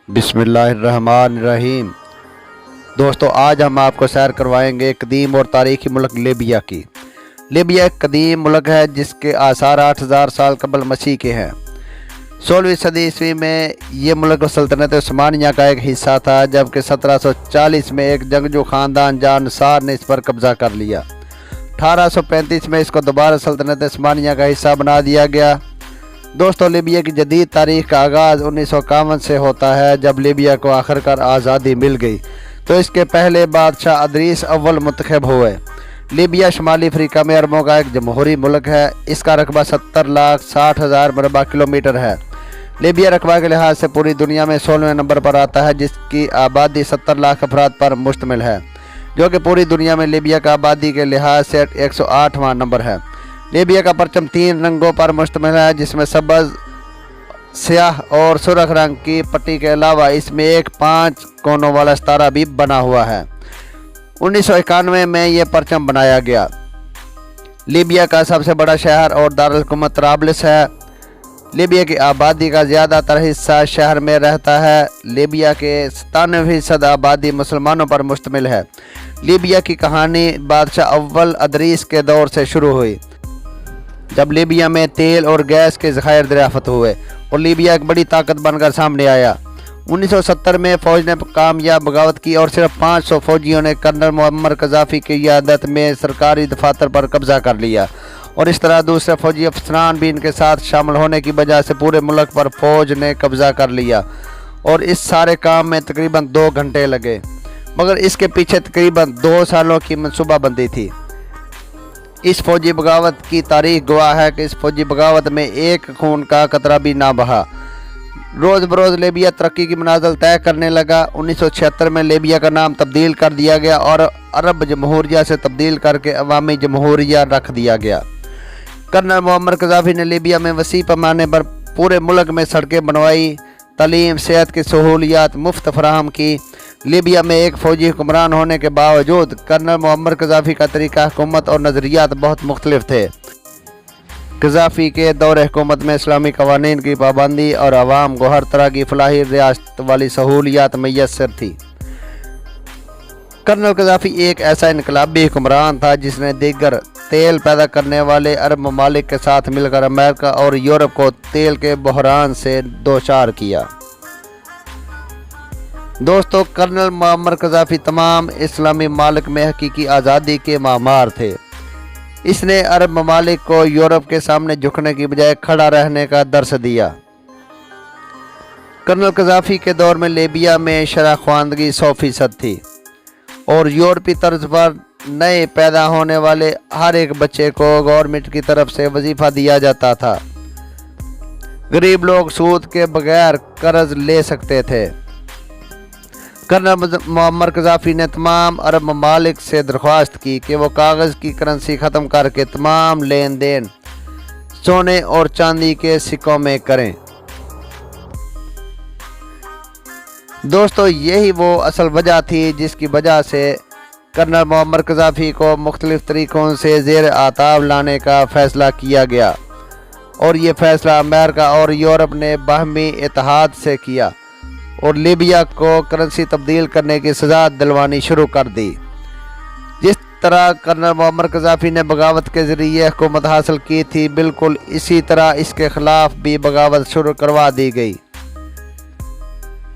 بسم اللہ الرحمن الرحیم۔ دوستو، آج ہم آپ کو سیر کروائیں گے قدیم اور تاریخی ملک لیبیا کی۔ لیبیا ایک قدیم ملک ہے جس کے آثار 8000 سال قبل مسیح کے ہیں۔ 16ویں صدی عیسوی میں یہ ملک سلطنت عثمانیہ کا ایک حصہ تھا، جبکہ 1740 میں ایک جنگجو خاندان جانصار نے اس پر قبضہ کر لیا۔ 1835 میں اس کو دوبارہ سلطنت عثمانیہ کا حصہ بنا دیا گیا۔ دوستو، لیبیا کی جدید تاریخ کا آغاز 1951 سے ہوتا ہے، جب لیبیا کو آخرکار آزادی مل گئی تو اس کے پہلے بادشاہ ادریس اول منتخب ہوئے۔ لیبیا شمالی افریقہ میں عربوں کا ایک جمہوری ملک ہے۔ اس کا رقبہ 70,60,000 مربع کلومیٹر ہے۔ لیبیا رقبہ کے لحاظ سے پوری دنیا میں 16ویں نمبر پر آتا ہے، جس کی آبادی 70 لاکھ افراد پر مشتمل ہے، جو کہ پوری دنیا میں لیبیا کا آبادی کے لحاظ سے 108واں نمبر ہے۔ لیبیا کا پرچم 3 رنگوں پر مشتمل ہے، جس میں سبز، سیاہ اور سرخ رنگ کی پٹی کے علاوہ اس میں ایک 5 کونوں والا ستارہ بھی بنا ہوا ہے۔ 1991 میں یہ پرچم بنایا گیا۔ لیبیا کا سب سے بڑا شہر اور دارالحکومت طرابلس ہے۔ لیبیا کی آبادی کا زیادہ تر حصہ شہر میں رہتا ہے۔ لیبیا کے 97% آبادی مسلمانوں پر مشتمل ہے۔ لیبیا کی کہانی بادشاہ اول ادریس کے دور سے شروع ہوئی، جب لیبیا میں تیل اور گیس کے ذخائر دریافت ہوئے اور لیبیا ایک بڑی طاقت بن کر سامنے آیا۔ 1970 میں فوج نے کامیاب بغاوت کی اور صرف 500 فوجیوں نے کرنل معمر قذافی کی قیادت میں سرکاری دفاتر پر قبضہ کر لیا، اور اس طرح دوسرے فوجی افسران بھی ان کے ساتھ شامل ہونے کی وجہ سے پورے ملک پر فوج نے قبضہ کر لیا، اور اس سارے کام میں تقریباً 2 گھنٹے لگے، مگر اس کے پیچھے تقریباً 2 سالوں کی منصوبہ بندی تھی۔ اس فوجی بغاوت کی تاریخ گواہ ہے کہ اس فوجی بغاوت میں ایک خون کا قطرہ بھی نہ بہا۔ روز بروز لیبیا ترقی کی منازل طے کرنے لگا۔ 1976 میں لیبیا کا نام تبدیل کر دیا گیا اور عرب جمہوریہ سے تبدیل کر کے عوامی جمہوریہ رکھ دیا گیا۔ کرنل معمر قذافی نے لیبیا میں وسیع پیمانے پر پورے ملک میں سڑکیں بنوائی، تعلیم، صحت کی سہولیات مفت فراہم کی۔ لیبیا میں ایک فوجی حکمران ہونے کے باوجود کرنل معمر قذافی کا طریقہ حکومت اور نظریات بہت مختلف تھے۔ قذافی کے دور حکومت میں اسلامی قوانین کی پابندی اور عوام کو ہر طرح کی فلاحی ریاست والی سہولیات میسر تھی۔ کرنل قذافی ایک ایسا انقلابی حکمران تھا جس نے دیگر تیل پیدا کرنے والے عرب ممالک کے ساتھ مل کر امریکہ اور یورپ کو تیل کے بحران سے دوچار کیا۔ دوستو، کرنل معمر قذافی تمام اسلامی ممالک میں حقیقی آزادی کے معمار تھے۔ اس نے عرب ممالک کو یورپ کے سامنے جھکنے کی بجائے کھڑا رہنے کا درس دیا۔ کرنل قذافی کے دور میں لیبیا میں شرح خواندگی 100% تھی، اور یورپی طرز پر نئے پیدا ہونے والے ہر ایک بچے کو گورنمنٹ کی طرف سے وظیفہ دیا جاتا تھا۔ غریب لوگ سود کے بغیر قرض لے سکتے تھے۔ کرنل معمر قذافی نے تمام عرب ممالک سے درخواست کی کہ وہ کاغذ کی کرنسی ختم کر کے تمام لین دین سونے اور چاندی کے سکوں میں کریں۔ دوستو، یہی وہ اصل وجہ تھی جس کی وجہ سے کرنل معمر قذافی کو مختلف طریقوں سے زیر آتاب لانے کا فیصلہ کیا گیا، اور یہ فیصلہ امریکہ اور یورپ نے باہمی اتحاد سے کیا اور لیبیا کو کرنسی تبدیل کرنے کی سزا دلوانی شروع کر دی۔ جس طرح کرنل معمر قذافی نے بغاوت کے ذریعے حکومت حاصل کی تھی، بالکل اسی طرح اس کے خلاف بھی بغاوت شروع کروا دی گئی۔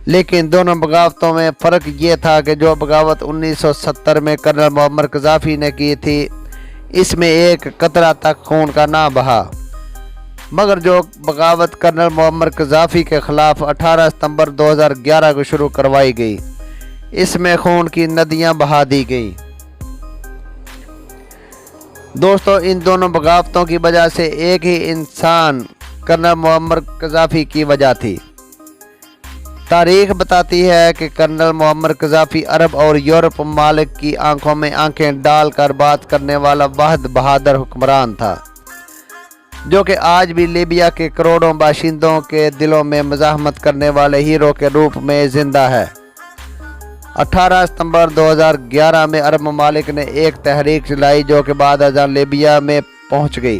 لیکن دونوں بغاوتوں میں فرق یہ تھا کہ جو بغاوت 1970 میں کرنل معمر قذافی نے کی تھی، اس میں ایک قطرہ تک خون کا نہ بہا، مگر جو بغاوت کرنل معمر قذافی کے خلاف 18 ستمبر 2011 کو شروع کروائی گئی، اس میں خون کی ندیاں بہا دی گئیں۔ دوستو، ان دونوں بغاوتوں کی وجہ سے ایک ہی انسان کرنل معمر قذافی کی وجہ تھی۔ تاریخ بتاتی ہے کہ کرنل معمر قذافی عرب اور یورپ ممالک کی آنکھوں میں آنکھیں ڈال کر بات کرنے والا واحد بہادر حکمران تھا، جو کہ آج بھی لیبیا کے کروڑوں باشندوں کے دلوں میں مزاحمت کرنے والے ہیرو کے روپ میں زندہ ہے۔ 18 ستمبر 2011 میں عرب ممالک نے ایک تحریک چلائی جو کہ بعد ازاں لیبیا میں پہنچ گئی۔